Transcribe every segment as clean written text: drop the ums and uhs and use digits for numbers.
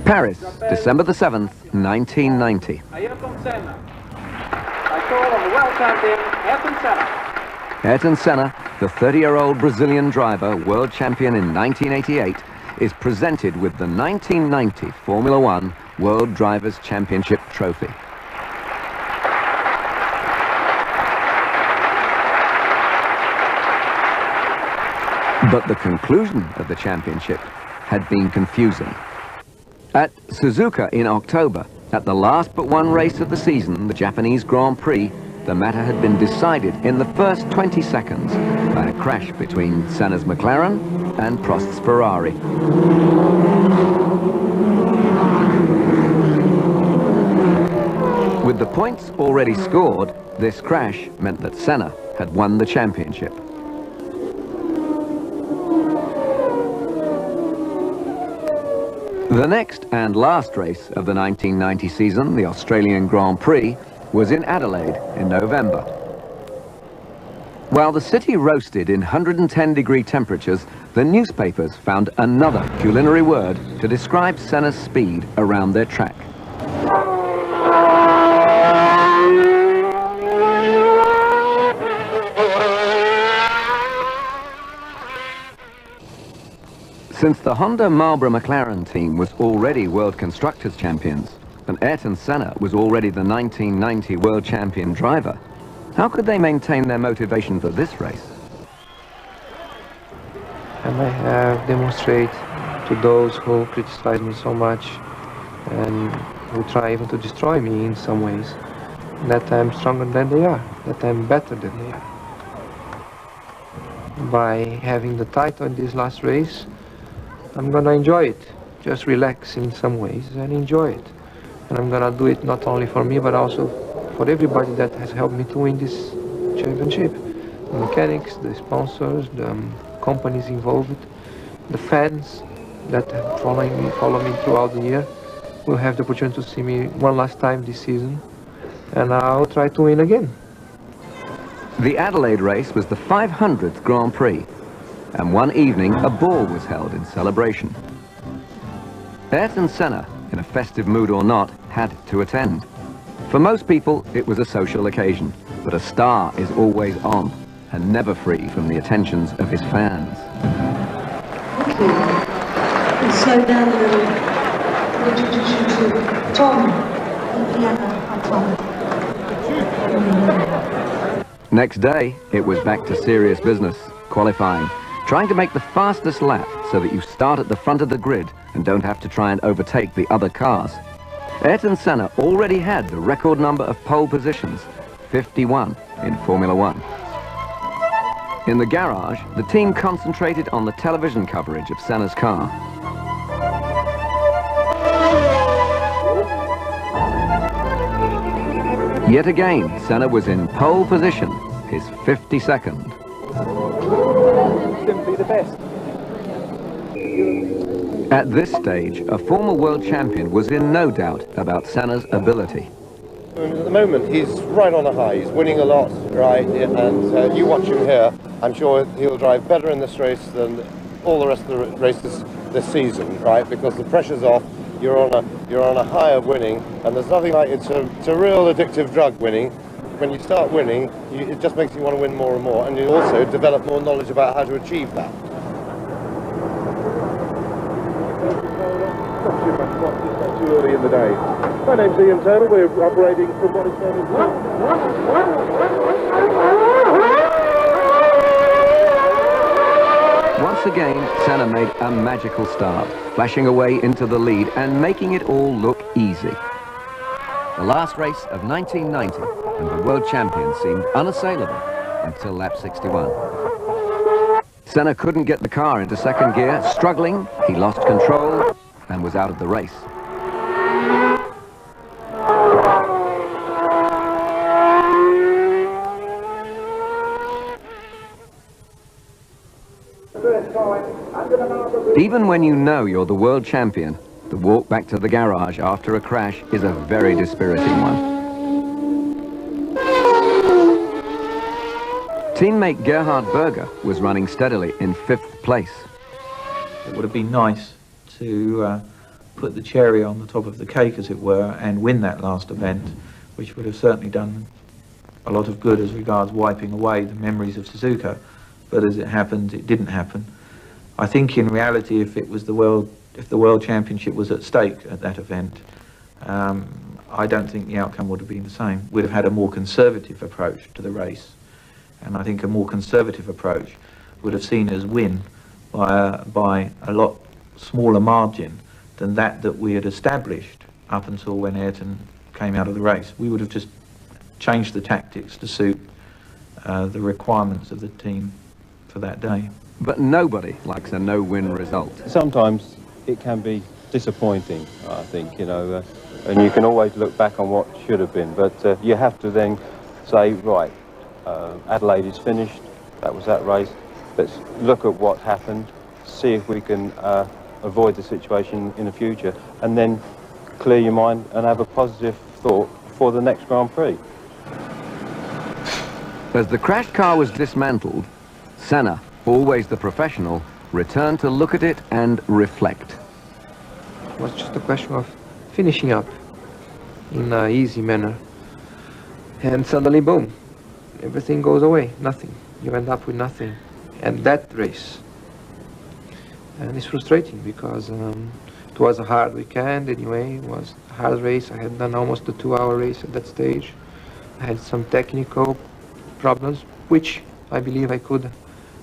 Paris, December the 7th, 1990. Ayrton Senna. I call on the world champion, Ayrton Senna. Ayrton Senna, the 30-year-old Brazilian driver, world champion in 1988, is presented with the 1990 Formula One World Drivers' Championship trophy. But the conclusion of the championship had been confusing. At Suzuka in October, at the last but one race of the season, the Japanese Grand Prix, the matter had been decided in the first 20 seconds by a crash between Senna's McLaren and Prost's Ferrari. With the points already scored, this crash meant that Senna had won the championship. The next and last race of the 1990 season, the Australian Grand Prix, was in Adelaide in November. While the city roasted in 110-degree temperatures, the newspapers found another culinary word to describe Senna's speed around their track. Since the Honda Marlboro McLaren team was already World Constructors Champions, and Ayrton Senna was already the 1990 World Champion driver, how could they maintain their motivation for this race? I might have demonstrate to those who criticize me so much and who try even to destroy me in some ways, that I'm stronger than they are, that I'm better than they are. By having the title in this last race, I'm gonna enjoy it, just relax in some ways and enjoy it. And I'm gonna do it not only for me, but also for everybody that has helped me to win this championship. The mechanics, the sponsors, the companies involved, the fans that follow me throughout the year will have the opportunity to see me one last time this season, and I'll try to win again. The Adelaide race was the 500th Grand Prix, and one evening a ball was held in celebration. Ayrton Senna, in a festive mood or not, had to attend. For most people, it was a social occasion, but a star is always on and never free from the attentions of his fans. Thank you. We'll slow down a little. I'll introduce you to Tom and piano. Hi, Tom. Next day, it was back to serious business, qualifying, trying to make the fastest lap so that you start at the front of the grid and don't have to try and overtake the other cars. Ayrton Senna already had the record number of pole positions, 51 in Formula One. In the garage, the team concentrated on the television coverage of Senna's car. Yet again, Senna was in pole position, his 52nd. Simply the best. At this stage, a former world champion was in no doubt about Senna's ability. At the moment, he's right on a high. He's winning a lot, right? And you watch him here, I'm sure he'll drive better in this race than all the rest of the races this season, right? Because the pressure's off. You're on a high of winning, and there's nothing like it's a real addictive drug, winning. When you start winning, it just makes you want to win more and more, and you also develop more knowledge about how to achieve that. Not too early in the day. My name's Ian Turner. We're operating from what is known as... Once again, Senna made a magical start, flashing away into the lead and making it all look easy. The last race of 1990, and the world champion seemed unassailable until lap 61. Senna couldn't get the car into second gear. Struggling, he lost control and was out of the race. Even when you know you're the world champion, the walk back to the garage after a crash is a very dispiriting one. Teammate Gerhard Berger was running steadily in 5th place. It would have been nice to put the cherry on the top of the cake, as it were, and win that last event, which would have certainly done a lot of good as regards wiping away the memories of Suzuka. But as it happened, it didn't happen. I think in reality, if the World Championship was at stake at that event, I don't think the outcome would have been the same. We'd have had a more conservative approach to the race, and I think a more conservative approach would have seen us win by a lot smaller margin than that we had established up until when Ayrton came out of the race. We would have just changed the tactics to suit the requirements of the team for that day. But nobody likes a no-win result. Sometimes it can be disappointing, I think, you know, and you can always look back on what should have been, but you have to then say, right, Adelaide is finished, that was that race, let's look at what happened, see if we can avoid the situation in the future, and then clear your mind and have a positive thought for the next Grand Prix. As the crashed car was dismantled, Senna, always the professional, returned to look at it and reflect. It was just a question of finishing up in an easy manner. And suddenly, boom, everything goes away, nothing. You end up with nothing. And that race. And it's frustrating because it was a hard weekend anyway. It was a hard race. I had done almost a 2-hour race at that stage. I had some technical problems, which I believe I could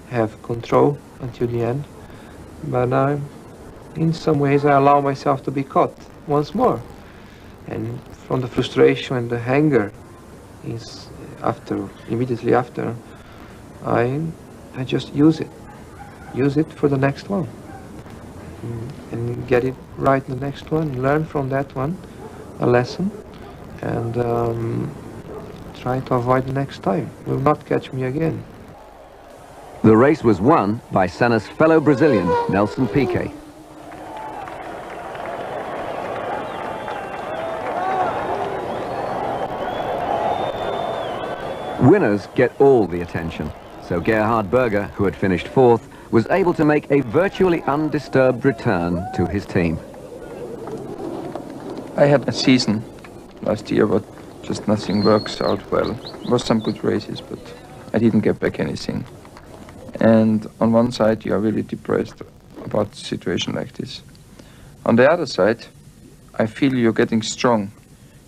have control until the end. But in some ways I allow myself to be caught once more. And from the frustration and the anger immediately after, I just use it for the next one. And get it right in the next one, learn from that one a lesson, and try to avoid the next time. Will not catch me again. The race was won by Senna's fellow Brazilian, Nelson Piquet. Winners get all the attention, so Gerhard Berger, who had finished fourth, was able to make a virtually undisturbed return to his team. I had a season last year, but just nothing works out well. There was some good races, but I didn't get back anything. And on one side, you are really depressed about a situation like this. On the other side, I feel you're getting strong.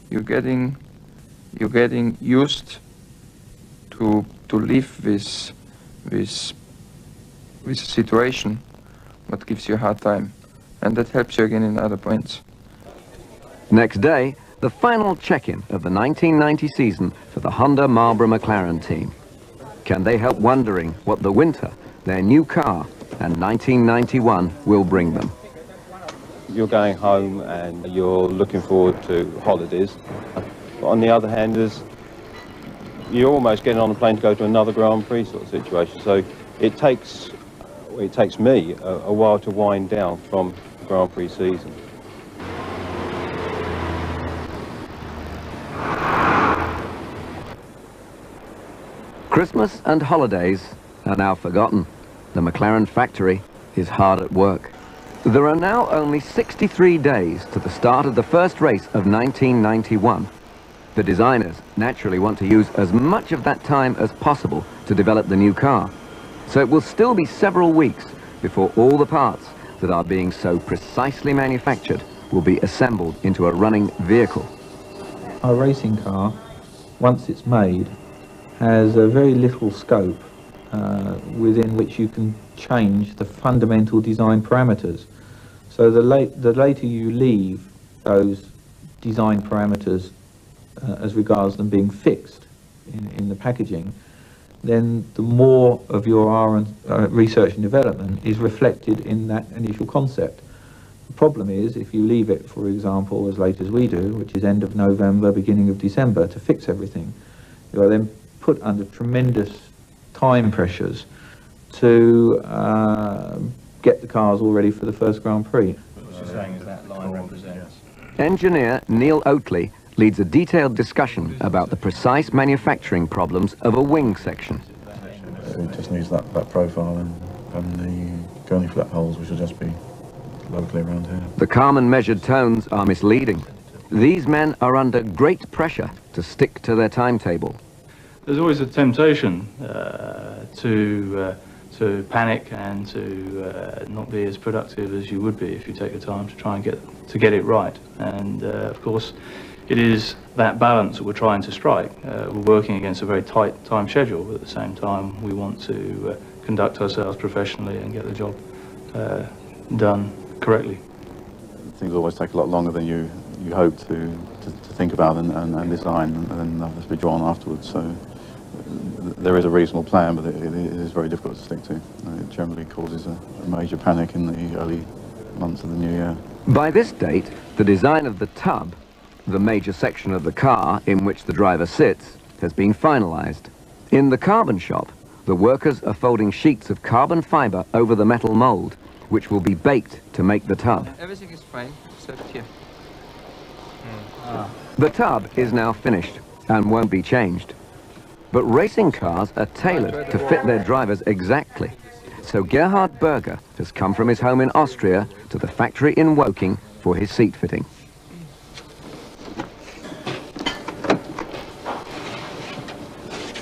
You're getting used to live with a situation that gives you a hard time, and that helps you again in other points. Next day, the final check-in of the 1990 season for the Honda Marlboro McLaren team. Can they help wondering what the winter, their new car, and 1991 will bring them? You're going home and you're looking forward to holidays. But on the other hand, you're almost getting on a plane to go to another Grand Prix sort of situation. So it takes me a while to wind down from the Grand Prix season. Christmas and holidays are now forgotten. The McLaren factory is hard at work. There are now only 63 days to the start of the first race of 1991. The designers naturally want to use as much of that time as possible to develop the new car. So it will still be several weeks before all the parts that are being so precisely manufactured will be assembled into a running vehicle. Our racing car, once it's made, has a very little scope within which you can change the fundamental design parameters. So the later you leave those design parameters as regards them being fixed in the packaging, then the more of your research and development is reflected in that initial concept. The problem is, if you leave it, for example, as late as we do, which is end of November, beginning of December, to fix everything, you are then put under tremendous time pressures to get the cars all ready for the first Grand Prix. What you're saying is that line represents. Engineer Neil Oatley leads a detailed discussion about the precise manufacturing problems of a wing section. It just needs that profile and the gurney flap holes, which will just be locally around here. The calm and measured tones are misleading. These men are under great pressure to stick to their timetable. There's always a temptation to panic and to not be as productive as you would be if you take the time to try and get it right. And of course, it is that balance that we're trying to strike. We're working against a very tight time schedule, but at the same time, we want to conduct ourselves professionally and get the job done correctly. Things always take a lot longer than you hope to think about and design, and then have to be drawn afterwards. So there is a reasonable plan, but it is very difficult to stick to. It generally causes a major panic in the early months of the new year. By this date, the design of the tub, the major section of the car in which the driver sits, has been finalized. In the carbon shop, the workers are folding sheets of carbon fiber over the metal mold, which will be baked to make the tub. Everything is fine, except here. The tub is now finished and won't be changed. But racing cars are tailored to fit their drivers exactly. So Gerhard Berger has come from his home in Austria to the factory in Woking for his seat fitting.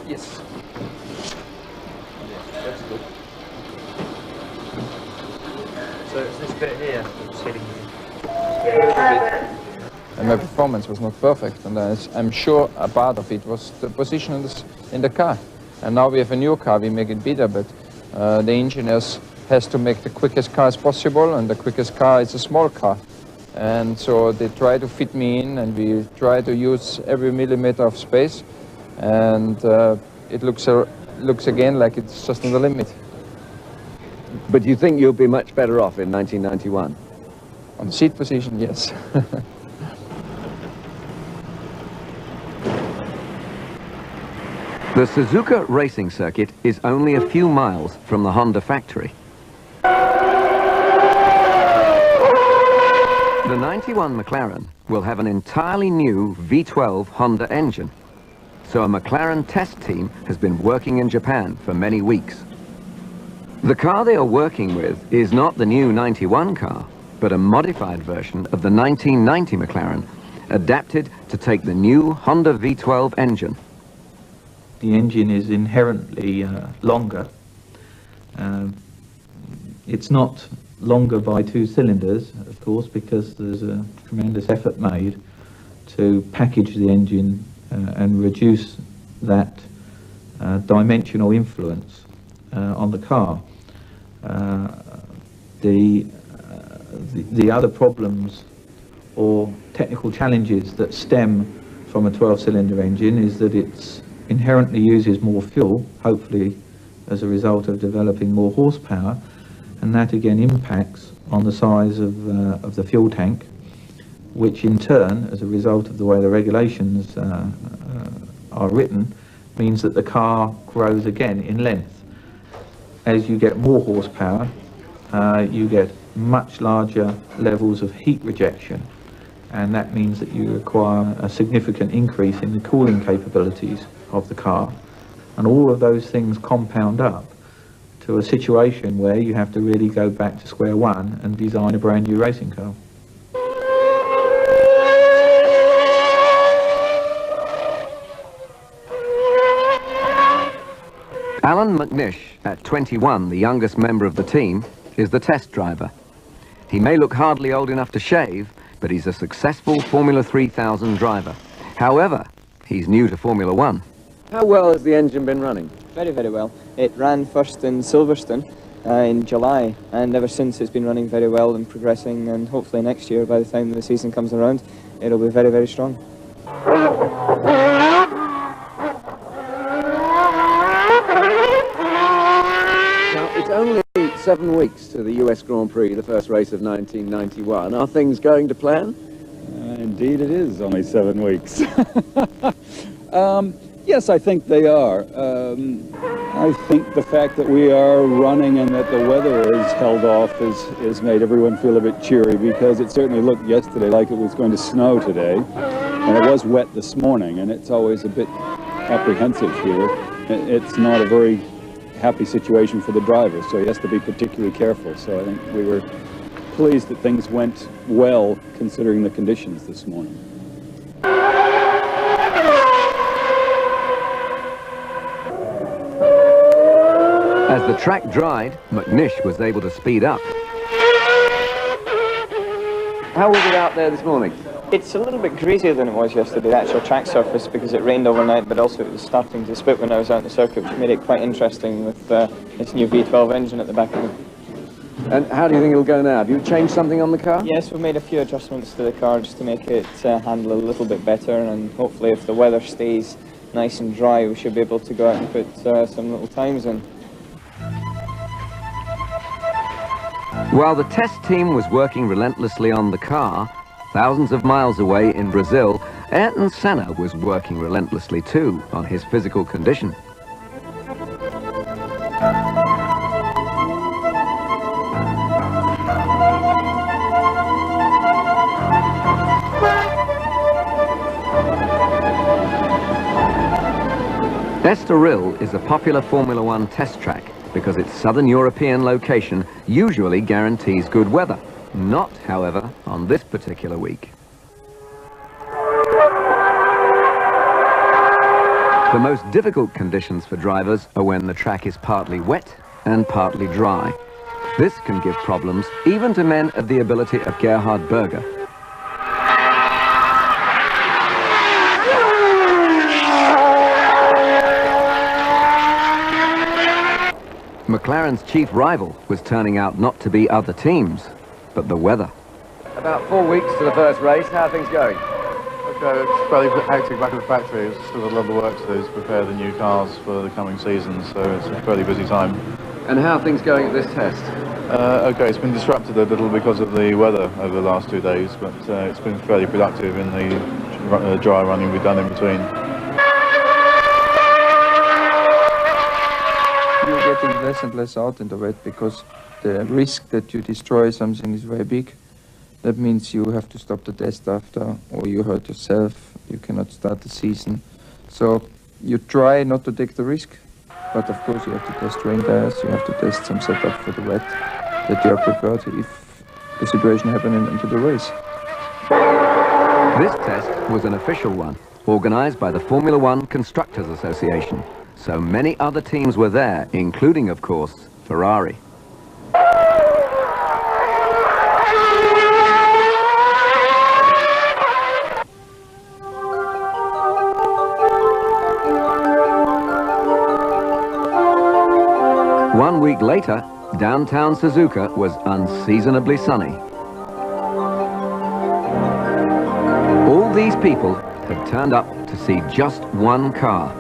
Yes. That's good. So it's this bit here that's hitting you. And my performance was not perfect, and I'm sure a part of it was the position in the car. And now we have a new car, we make it better, but the engineers has to make the quickest car as possible, and the quickest car is a small car. And so they try to fit me in, and we try to use every millimeter of space, and it looks again like it's just on the limit. But you think you'll be much better off in 1991? On seat position, yes. The Suzuka racing circuit is only a few miles from the Honda factory. The 91 McLaren will have an entirely new V12 Honda engine. So a McLaren test team has been working in Japan for many weeks. The car they are working with is not the new 91 car, but a modified version of the 1990 McLaren, adapted to take the new Honda V12 engine. The engine is inherently longer. It's not longer by 2 cylinders, of course, because there's a tremendous effort made to package the engine and reduce that dimensional influence on the car. The other problems or technical challenges that stem from a 12-cylinder engine is that it's inherently uses more fuel, hopefully as a result of developing more horsepower, and that again impacts on the size of the fuel tank, which in turn, as a result of the way the regulations are written, means that the car grows again in length. As you get more horsepower, you get much larger levels of heat rejection, and that means that you require a significant increase in the cooling capabilities of the car. And all of those things compound up to a situation where you have to really go back to square one and design a brand new racing car. Alan McNish, at 21, the youngest member of the team, is the test driver. He may look hardly old enough to shave, but he's a successful Formula 3000 driver. However, he's new to Formula 1. How well has the engine been running? Very, very well. It ran first in Silverstone in July, and ever since it's been running very well and progressing, and hopefully next year, by the time the season comes around, it'll be very, very strong. Now, it's only 7 weeks to the US Grand Prix, the first race of 1991. Are things going to plan? Indeed it is, only 7 weeks. Yes, I think they are. I think the fact that we are running and that the weather is held off has made everyone feel a bit cheery, because it certainly looked yesterday like it was going to snow today. And it was wet this morning, and it's always a bit apprehensive here. It's not a very happy situation for the driver, so he has to be particularly careful. So I think we were pleased that things went well considering the conditions this morning. As the track dried, McNish was able to speed up. How was it out there this morning? It's a little bit greasier than it was yesterday, the actual track surface, because it rained overnight, but also it was starting to spit when I was out on the circuit, which made it quite interesting with this new V12 engine at the back of it. And how do you think it'll go now? Have you changed something on the car? Yes, we've made a few adjustments to the car just to make it handle a little bit better, and hopefully if the weather stays nice and dry, we should be able to go out and put some little times in. While the test team was working relentlessly on the car, thousands of miles away in Brazil, Ayrton Senna was working relentlessly too on his physical condition. Estoril is a popular Formula One test track because its southern European location usually guarantees good weather. Not, however, on this particular week. The most difficult conditions for drivers are when the track is partly wet and partly dry. This can give problems even to men of the ability of Gerhard Berger. McLaren's chief rival was turning out not to be other teams, but the weather. About 4 weeks to the first race. How are things going? Okay, it's fairly hectic back at the factory. There's still a lot of work to do to prepare the new cars for the coming season, so it's a fairly busy time. And how are things going at this test? Okay, it's been disrupted a little because of the weather over the last 2 days, but it's been fairly productive in the dry running we've done in between. You're getting less and less out in the wet because the risk that you destroy something is very big. That means you have to stop the test after, or you hurt yourself, you cannot start the season. So you try not to take the risk, but of course you have to test rain tires, you have to test some setup for the wet that you are prepared to if the situation happens into the race. This test was an official one, organised by the Formula One Constructors Association. So many other teams were there, including, of course, Ferrari. One week later, downtown Suzuka was unseasonably sunny. All these people had turned up to see just one car.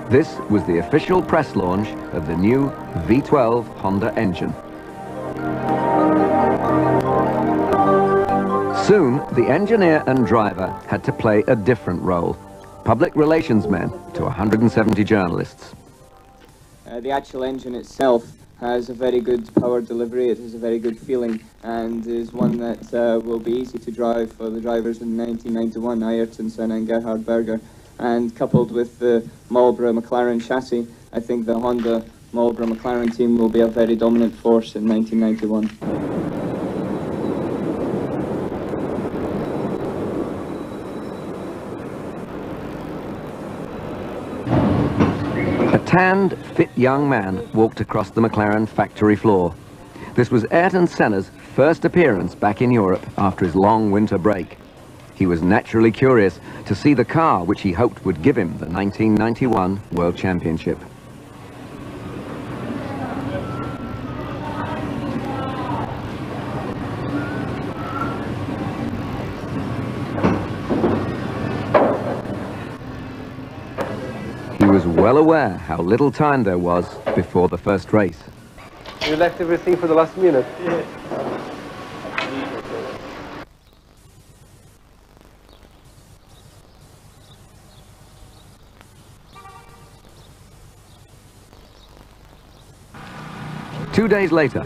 This was the official press launch of the new V12 Honda engine. Soon, the engineer and driver had to play a different role. Public relations men to 170 journalists. The actual engine itself has a very good power delivery, it has a very good feeling, and is one that will be easy to drive for the drivers in 1991, Ayrton, Senna and Gerhard Berger. And coupled with the Marlboro McLaren chassis, I think the Honda Marlboro McLaren team will be a very dominant force in 1991. A tanned, fit young man walked across the McLaren factory floor. This was Ayrton Senna's first appearance back in Europe after his long winter break. He was naturally curious to see the car which he hoped would give him the 1991 World Championship. He was well aware how little time there was before the first race. You left everything for the last minute? Yeah. 2 days later,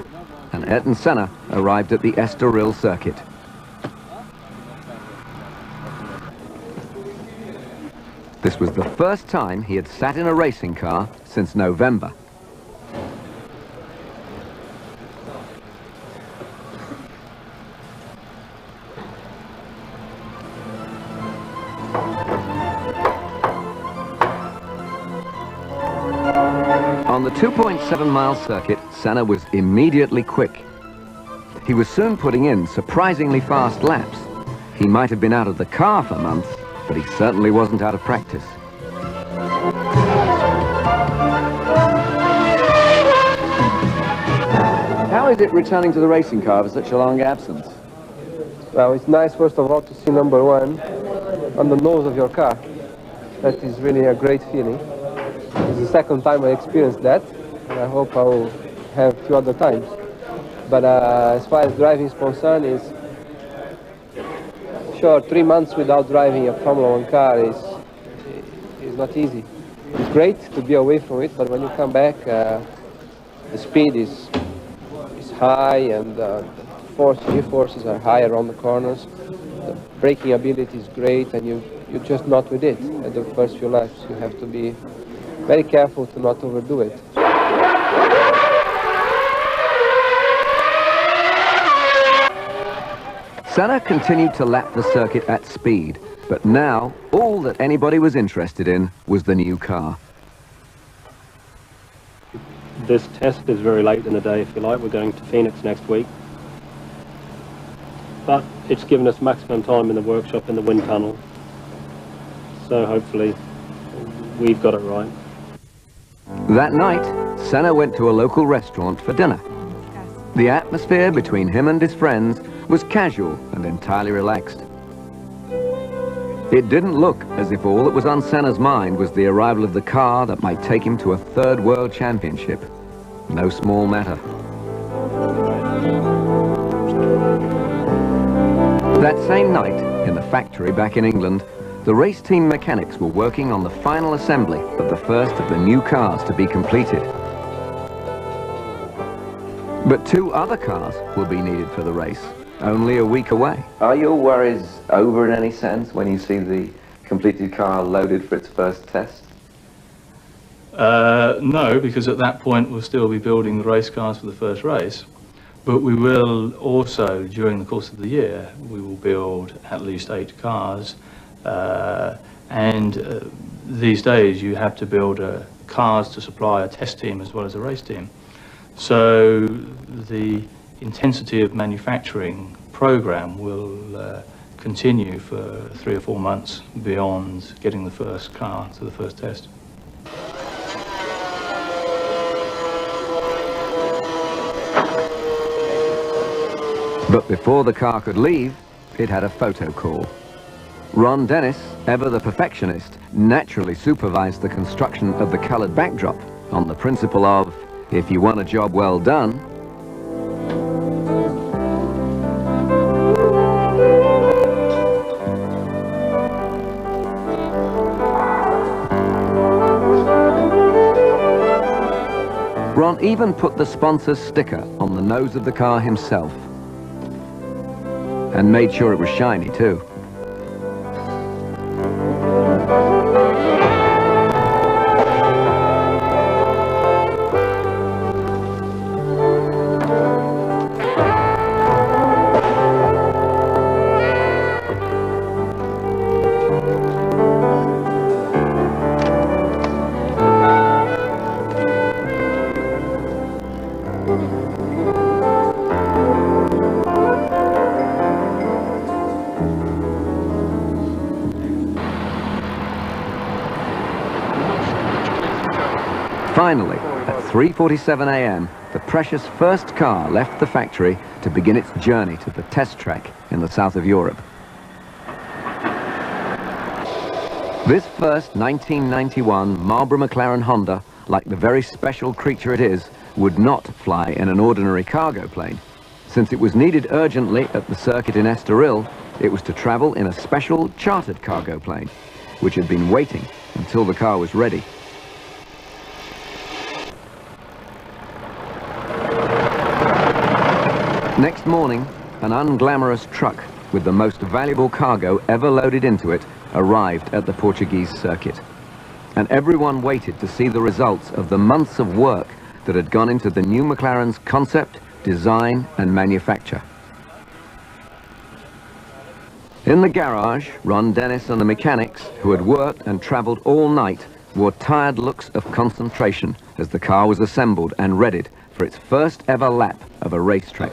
and Ayrton Senna arrived at the Estoril circuit. This was the first time he had sat in a racing car since November. On the 2.7-mile circuit, Senna was immediately quick. He was soon putting in surprisingly fast laps. He might have been out of the car for months, but he certainly wasn't out of practice. How is it returning to the racing car for such a long absence? Well, it's nice, first of all, to see number one on the nose of your car. That is really a great feeling. It's the second time I experienced that, and I hope I will have a few other times. But as far as driving is concerned, sure, 3 months without driving a Formula 1 car is not easy. It's great to be away from it, but when you come back, the speed is high, and the G-forces are high around the corners. The braking ability is great, and you're just not with it at the first few laps. You have to be very careful to not overdo it. Senna continued to lap the circuit at speed, but now all that anybody was interested in was the new car. This test is very late in the day, if you like. We're going to Phoenix next week. But it's given us maximum time in the workshop in the wind tunnel. So hopefully we've got it right. That night, Senna went to a local restaurant for dinner. The atmosphere between him and his friends was casual and entirely relaxed. It didn't look as if all that was on Senna's mind was the arrival of the car that might take him to a third world championship. No small matter. That same night, in the factory back in England, the race team mechanics were working on the final assembly of the first of the new cars to be completed. But 2 other cars will be needed for the race, only a week away. Are your worries over in any sense when you see the completed car loaded for its first test? No, because at that point we'll still be building the race cars for the first race. But we will also, during the course of the year, we will build at least 8 cars. These days you have to build cars to supply a test team as well as a race team. So the intensity of manufacturing program will continue for 3 or 4 months beyond getting the first car to the first test. But before the car could leave, it had a photo call. Ron Dennis, ever the perfectionist, naturally supervised the construction of the coloured backdrop on the principle of, if you want a job well done, Ron even put the sponsor's sticker on the nose of the car himself. And made sure it was shiny too. Finally, at 3:47 a.m., the precious first car left the factory to begin its journey to the test track in the south of Europe. This first 1991 Marlboro McLaren Honda, like the very special creature it is, would not fly in an ordinary cargo plane. Since it was needed urgently at the circuit in Estoril, it was to travel in a special chartered cargo plane, which had been waiting until the car was ready. Next morning, an unglamorous truck with the most valuable cargo ever loaded into it arrived at the Portuguese circuit. And everyone waited to see the results of the months of work that had gone into the new McLaren's concept, design and manufacture. In the garage, Ron Dennis and the mechanics, who had worked and travelled all night, wore tired looks of concentration as the car was assembled and readied for its first ever lap of a racetrack.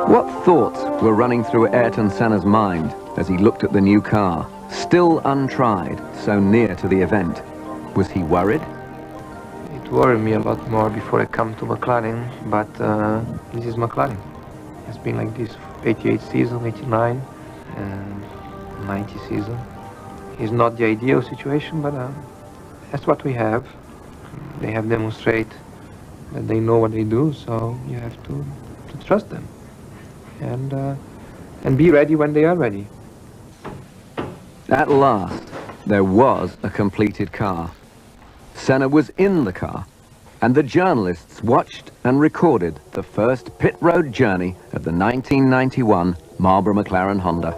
What thoughts were running through Ayrton Senna's mind as he looked at the new car, still untried, so near to the event? Was he worried? It worried me a lot more before I come to McLaren, but this is McLaren. It's been like this 88 season, 89, and 90 season. It's not the ideal situation, but that's what we have. They have demonstrated that they know what they do, so you have to trust them. And be ready when they are ready. At last, there was a completed car. Senna was in the car, and the journalists watched and recorded the first pit road journey of the 1991 Marlboro McLaren Honda.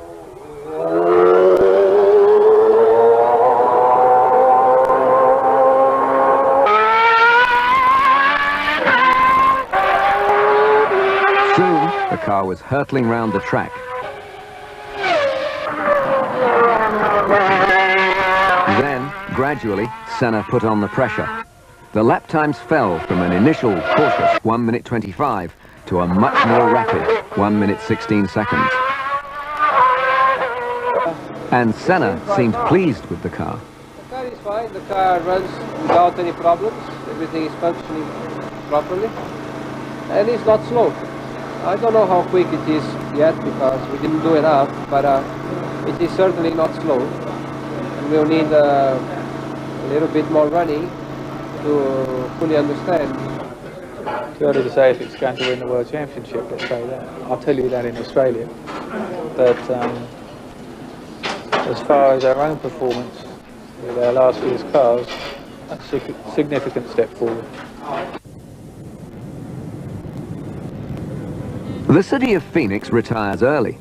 Soon, the car was hurtling round the track. Then, gradually, Senna put on the pressure. The lap times fell from an initial cautious 1 minute 25 to a much more rapid 1 minute 16 seconds. And Senna seemed pleased with the car. The car is fine, the car runs without any problems, everything is functioning properly, and it's not slow. I don't know how quick it is yet because we didn't do enough, but it is certainly not slow. And we'll need a little bit more running to fully understand. Too early to say if it's going to win the World Championship, let's say that. I'll tell you that in Australia. But as far as our own performance with our last year's cars, a significant step forward. The city of Phoenix retires early,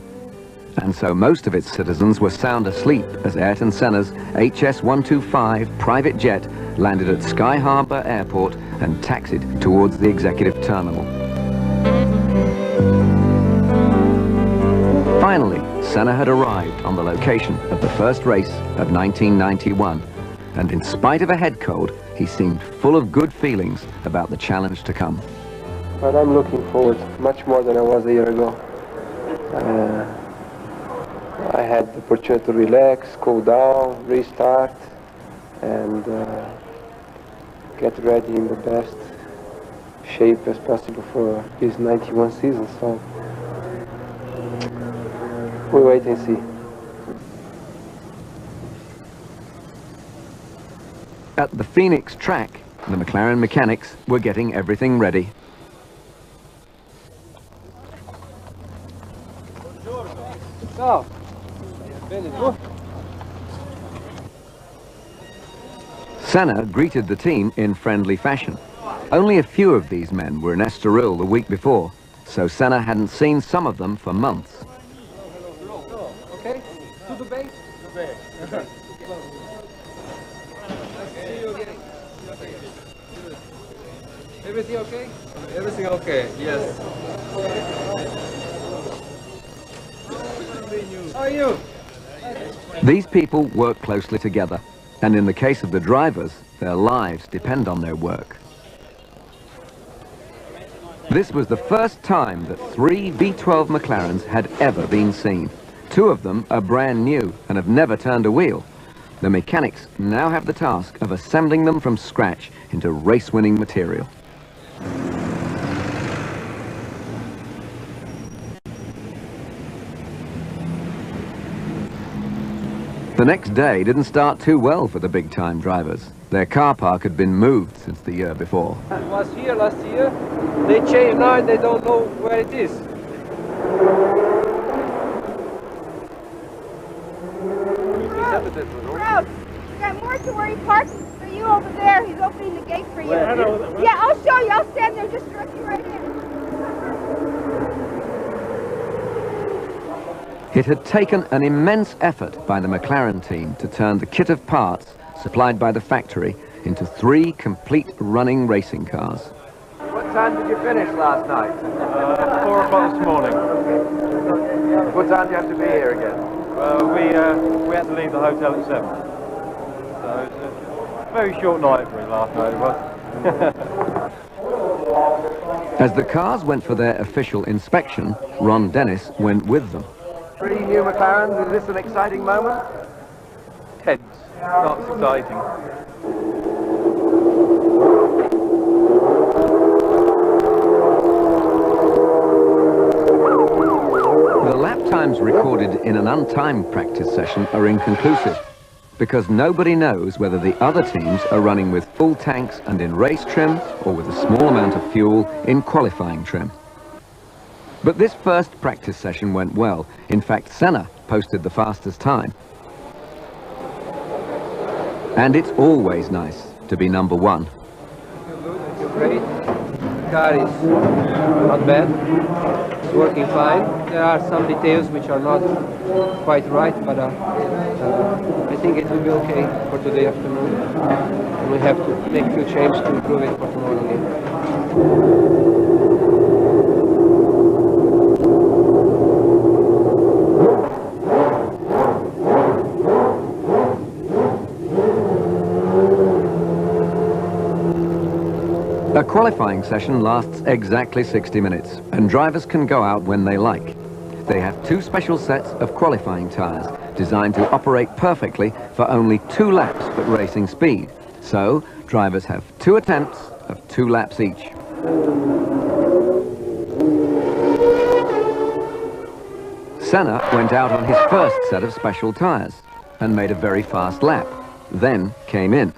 and so most of its citizens were sound asleep as Ayrton Senna's HS-125 private jet landed at Sky Harbor Airport and taxied towards the executive terminal. Finally, Senna had arrived on the location of the first race of 1991, and in spite of a head cold, he seemed full of good feelings about the challenge to come. But I'm looking forward much more than I was a year ago. I had the opportunity to relax, cool down, restart, and get ready in the best shape as possible for this 91 season. So we'll wait and see. At the Phoenix track, the McLaren mechanics were getting everything ready. Ciao. Senna greeted the team in friendly fashion. Only a few of these men were in Estoril the week before, so Senna hadn't seen some of them for months. Okay, tudo bem? Everything okay? Everything okay, yes. How are you? These people work closely together, and in the case of the drivers, their lives depend on their work. This was the first time that 3 V12 McLarens had ever been seen. 2 of them are brand new and have never turned a wheel. The mechanics now have the task of assembling them from scratch into race-winning material. The next day didn't start too well for the big-time drivers. Their car park had been moved since the year before. It was here last year. They changed now and they don't know where it is. Ralph, we got mortuary parking for you over there. He's opening the gate for you. Yeah, I'll show you. I'll stand there just directly right in. It had taken an immense effort by the McLaren team to turn the kit of parts supplied by the factory into 3 complete running racing cars. What time did you finish last night? 4 o'clock this morning. What time do you have to be here again? Well, we had to leave the hotel at 7. So it's a very short night for us last night, it was. As the cars went for their official inspection, Ron Dennis went with them. 3 new McLarens, is this an exciting moment? Tense, not exciting. The lap times recorded in an untimed practice session are inconclusive, because nobody knows whether the other teams are running with full tanks and in race trim, or with a small amount of fuel in qualifying trim. But this first practice session went well. In fact, Senna posted the fastest time. And it's always nice to be number one. You're great. The car is not bad. It's working fine. There are some details which are not quite right, but I think it will be okay for today afternoon. And we have to make a few changes to improve it for tomorrow again. A qualifying session lasts exactly 60 minutes, and drivers can go out when they like. They have 2 special sets of qualifying tyres, designed to operate perfectly for only 2 laps at racing speed. So, drivers have 2 attempts of 2 laps each. Senna went out on his first set of special tyres, and made a very fast lap, then came in.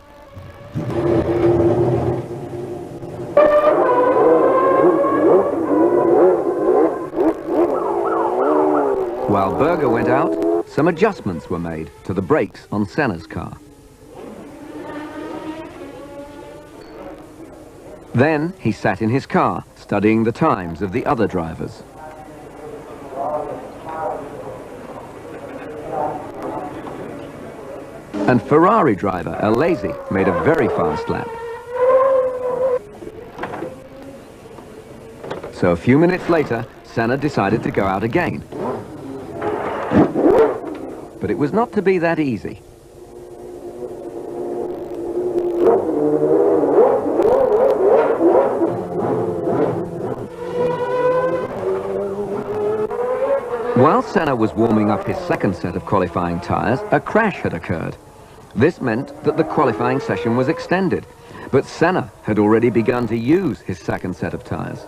While Berger went out, some adjustments were made to the brakes on Senna's car. Then he sat in his car, studying the times of the other drivers. And Ferrari driver Alesi made a very fast lap. So a few minutes later, Senna decided to go out again. But it was not to be that easy. While Senna was warming up his second set of qualifying tyres, a crash had occurred. This meant that the qualifying session was extended, but Senna had already begun to use his second set of tyres.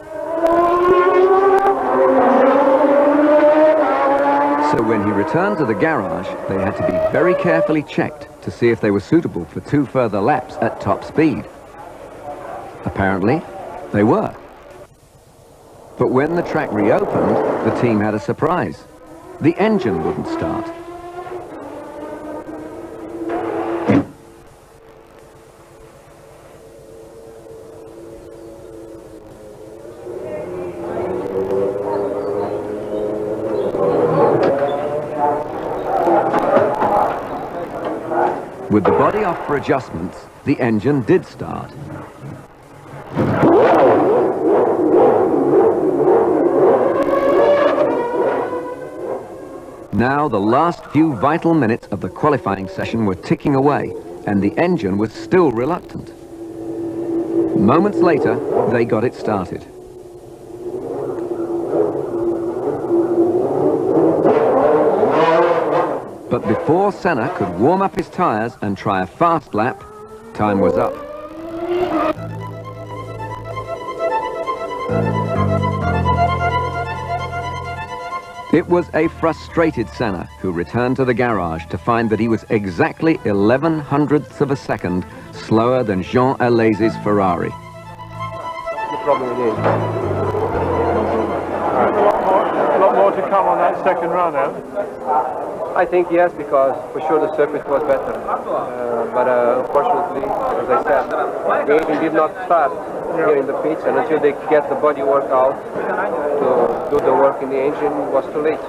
So when he returned to the garage, they had to be very carefully checked to see if they were suitable for 2 further laps at top speed. Apparently, they were. But when the track reopened, the team had a surprise. The engine wouldn't start. With the body off for adjustments, the engine did start. Now the last few vital minutes of the qualifying session were ticking away, and the engine was still reluctant. Moments later, they got it started. But before Senna could warm up his tyres and try a fast lap, time was up. It was a frustrated Senna who returned to the garage to find that he was exactly 11/100ths of a second slower than Jean Alesi's Ferrari. The problem it is. A lot more to come on that second run now. I think yes, because for sure the circuit was better. But unfortunately, as I said, the engine did not start here in the pits, and until they get the body work out to do the work in the engine, it was too late.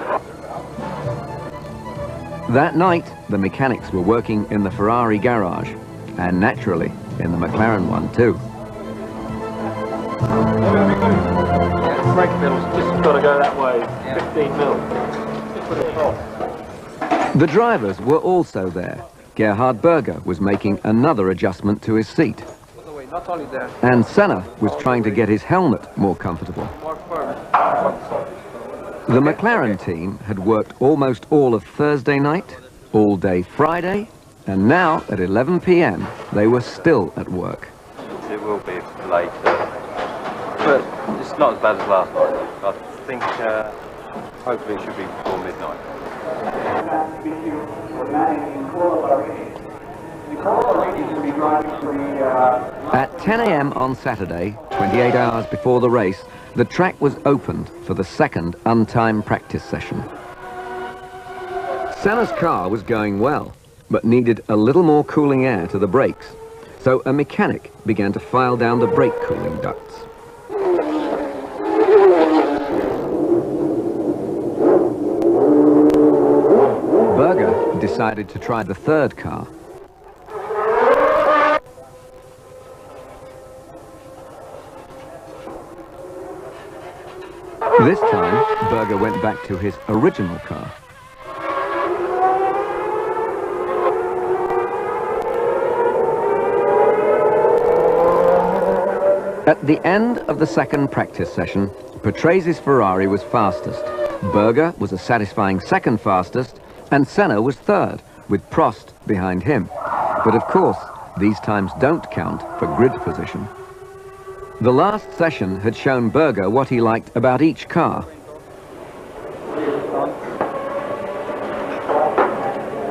That night, the mechanics were working in the Ferrari garage, and naturally, in the McLaren one too. Brake pedals just got to go that way, 15 mil. The drivers were also there. Gerhard Berger was making another adjustment to his seat. Not only that. And Senna was trying to get his helmet more comfortable. The McLaren team had worked almost all of Thursday night, all day Friday, and now at 11 p.m. they were still at work. It will be late, but it's not as bad as last night. I think hopefully it should be before midnight. At 10 a.m. on Saturday, 28 hours before the race, the track was opened for the second untimed practice session. Senna's car was going well, but needed a little more cooling air to the brakes, so a mechanic began to file down the brake cooling ducts. Berger decided to try the third car. This time, Berger went back to his original car. At the end of the second practice session, Patrase's Ferrari was fastest. Berger was a satisfying second fastest, and Senna was third, with Prost behind him. But of course, these times don't count for grid position. The last session had shown Berger what he liked about each car.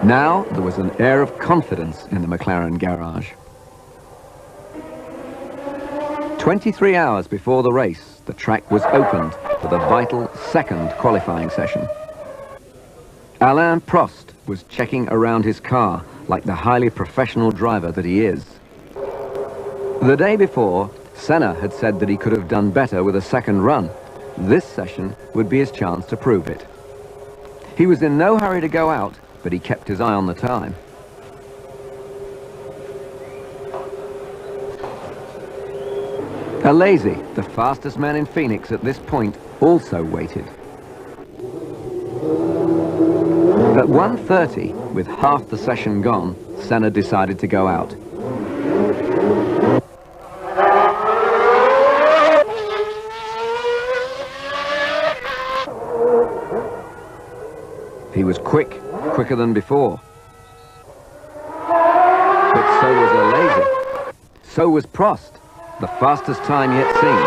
Now there was an air of confidence in the McLaren garage. 23 hours before the race, the track was opened for the vital second qualifying session. Alain Prost was checking around his car like the highly professional driver that he is. The day before, Senna had said that he could have done better with a second run. This session would be his chance to prove it. He was in no hurry to go out, but he kept his eye on the time. Alesi, the fastest man in Phoenix at this point, also waited. At 1:30, with half the session gone, Senna decided to go out. He was quicker than before. But so was Alesi. So was Prost, the fastest time yet seen.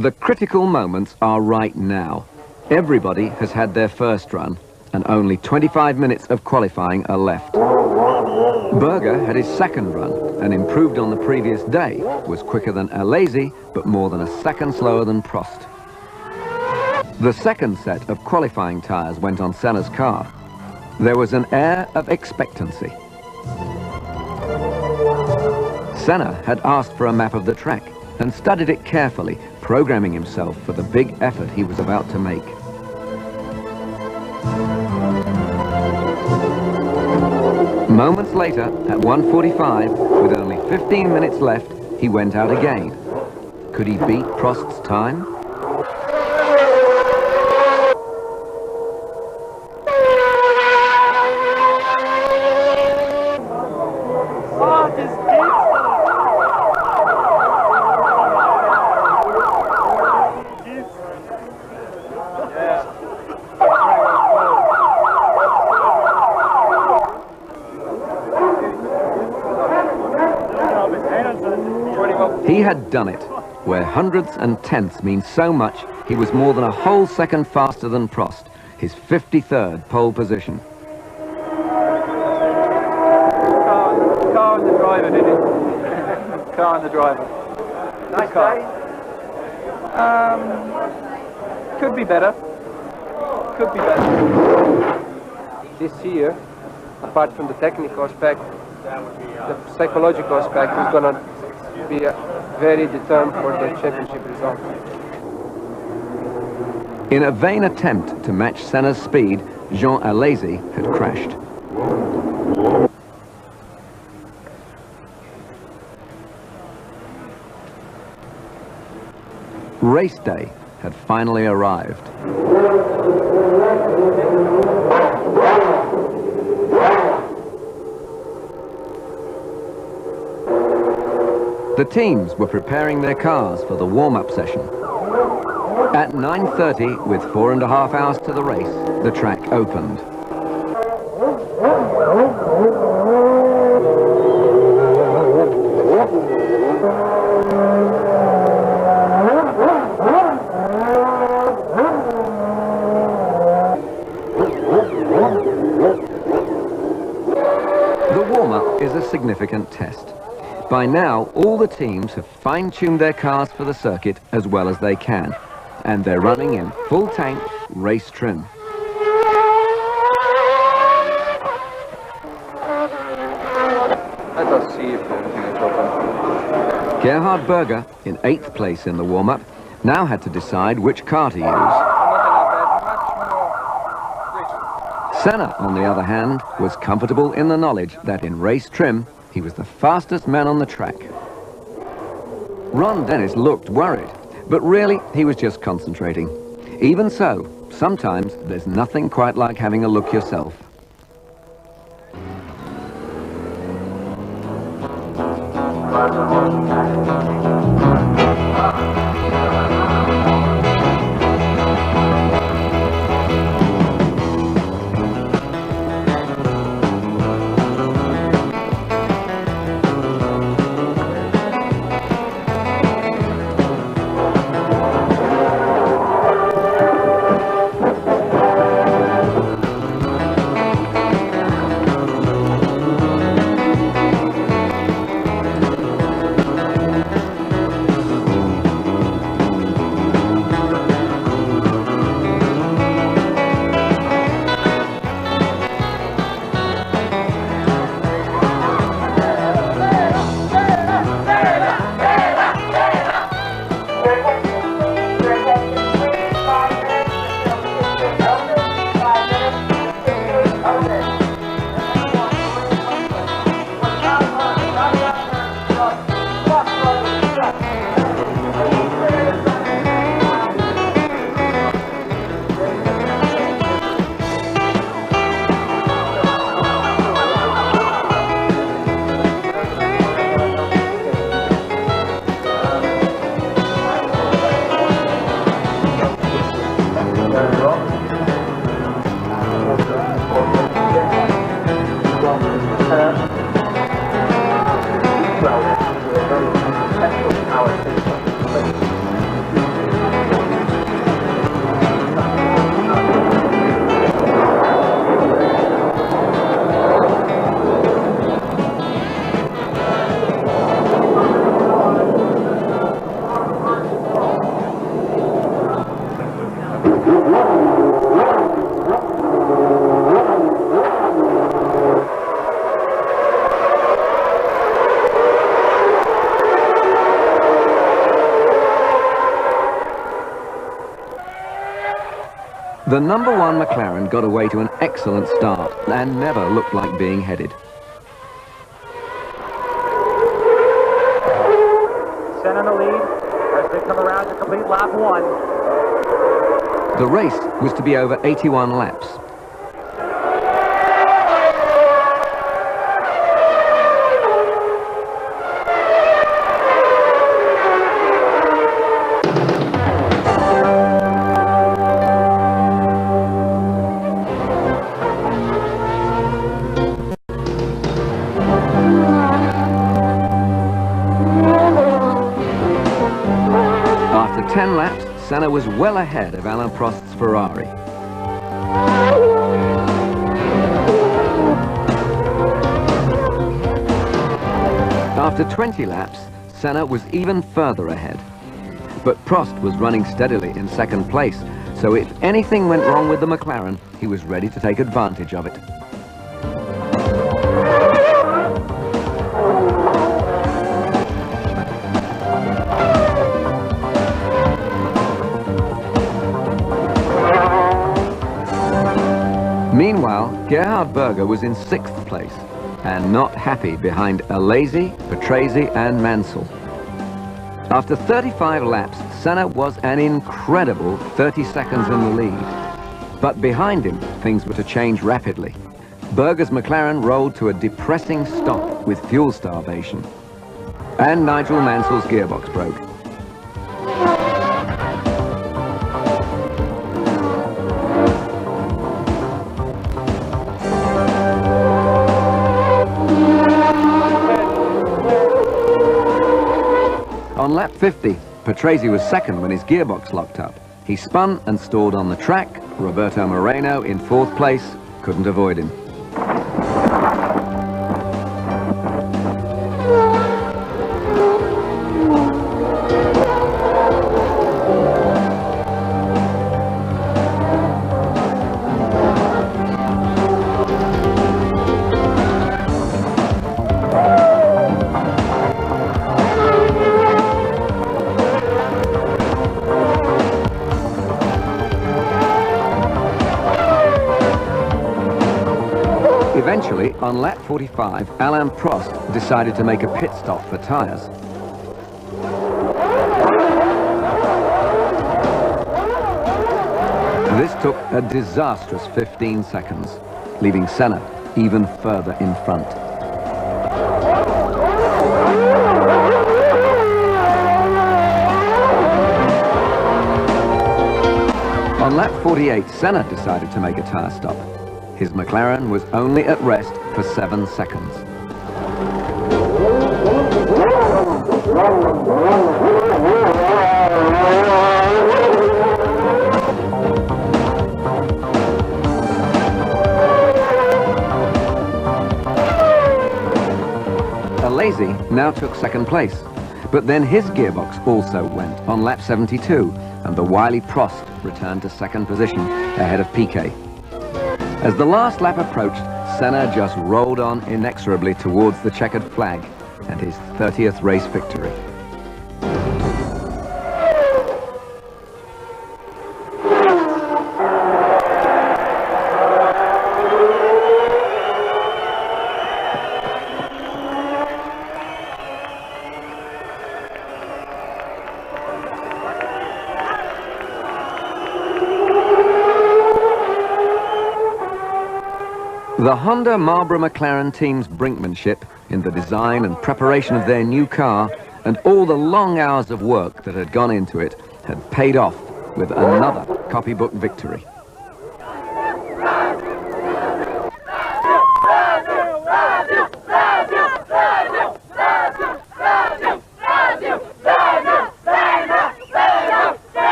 The critical moments are right now. Everybody has had their first run, and only 25 minutes of qualifying are left. Berger had his second run, and improved on the previous day, was quicker than Alesi, but more than a second slower than Prost. The second set of qualifying tyres went on Senna's car. There was an air of expectancy. Senna had asked for a map of the track and studied it carefully, programming himself for the big effort he was about to make. Moments later, at 1:45, with only 15 minutes left, he went out again. Could he beat Prost's time? He had done it. Where hundredths and tenths mean so much, he was more than a whole second faster than Prost, his 53rd pole position. Car and the driver did it. Car and the driver. Nice day. Could be better. Could be better. This year, apart from the technical aspect, the psychological aspect is going to be very determined for the championship result. In a vain attempt to match Senna's speed, Jean Alesi had crashed. Race day had finally arrived. The teams were preparing their cars for the warm-up session. At 9:30, with 4.5 hours to the race, the track opened. The warm-up is a significant test. By now, all the teams have fine-tuned their cars for the circuit as well as they can, and they're running in full tank race trim. Let us see if everything is open. Gerhard Berger, in 8th place in the warm-up, now had to decide which car to use. Senna, on the other hand, was comfortable in the knowledge that in race trim, he was the fastest man on the track. Ron Dennis looked worried, but really he was just concentrating. Even so, sometimes there's nothing quite like having a look yourself. The number 1 McLaren got away to an excellent start and never looked like being headed. Senna in the lead as they come around to complete lap 1. The race was to be over 81 laps. After 10 laps, Senna was well ahead of Alain Prost's Ferrari. After 20 laps, Senna was even further ahead. But Prost was running steadily in 2nd place, so if anything went wrong with the McLaren, he was ready to take advantage of it. Meanwhile, Gerhard Berger was in 6th place and not happy behind Alesi, Patrese and Mansell. After 35 laps, Senna was an incredible 30 seconds in the lead. But behind him, things were to change rapidly. Berger's McLaren rolled to a depressing stop with fuel starvation. And Nigel Mansell's gearbox broke. On lap 50, Patrese was second when his gearbox locked up. He spun and stalled on the track. Roberto Moreno, in fourth place, couldn't avoid him. Eventually, on lap 45, Alain Prost decided to make a pit stop for tyres. This took a disastrous 15 seconds, leaving Senna even further in front. On lap 48, Senna decided to make a tyre stop. His McLaren was only at rest for 7 seconds. Alesi now took second place, but then his gearbox also went on lap 72, and the wily Prost returned to second position ahead of Piquet. As the last lap approached, Senna just rolled on inexorably towards the checkered flag and his 30th race victory. The Honda Marlboro McLaren team's brinkmanship in the design and preparation of their new car and all the long hours of work that had gone into it had paid off with another copybook victory.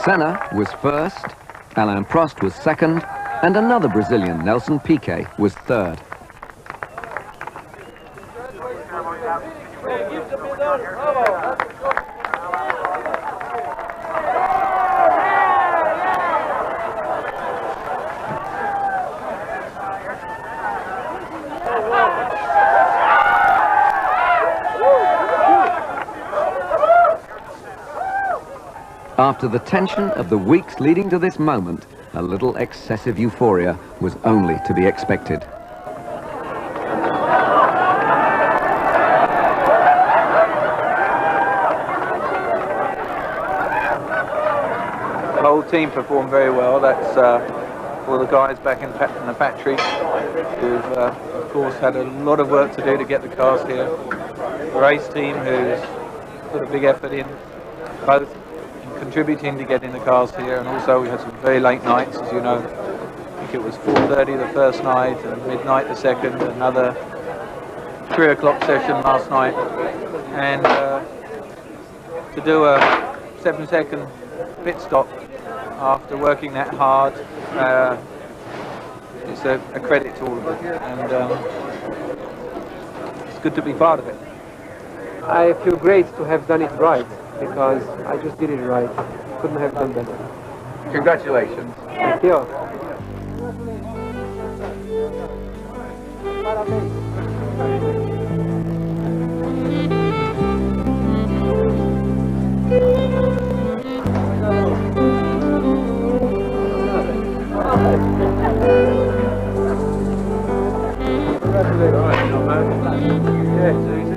Senna was first, Alain Prost was second, and another Brazilian, Nelson Piquet, was third. After the tension of the weeks leading to this moment, a little excessive euphoria was only to be expected. The whole team performed very well. That's all the guys back in the factory who've, of course, had a lot of work to do to get the cars here. The race team who's put a big effort in, both contributing to getting the cars here, and also we had some very late nights, as you know. I think it was 4:30 the first night and midnight the second, another 3 o'clock session last night, and to do a 7-second pit stop after working that hard, it's a credit to all of them, and it's good to be part of it. I feel great to have done it right, because I just did it right. Couldn't have done better. Congratulations. Thank you. Congratulations.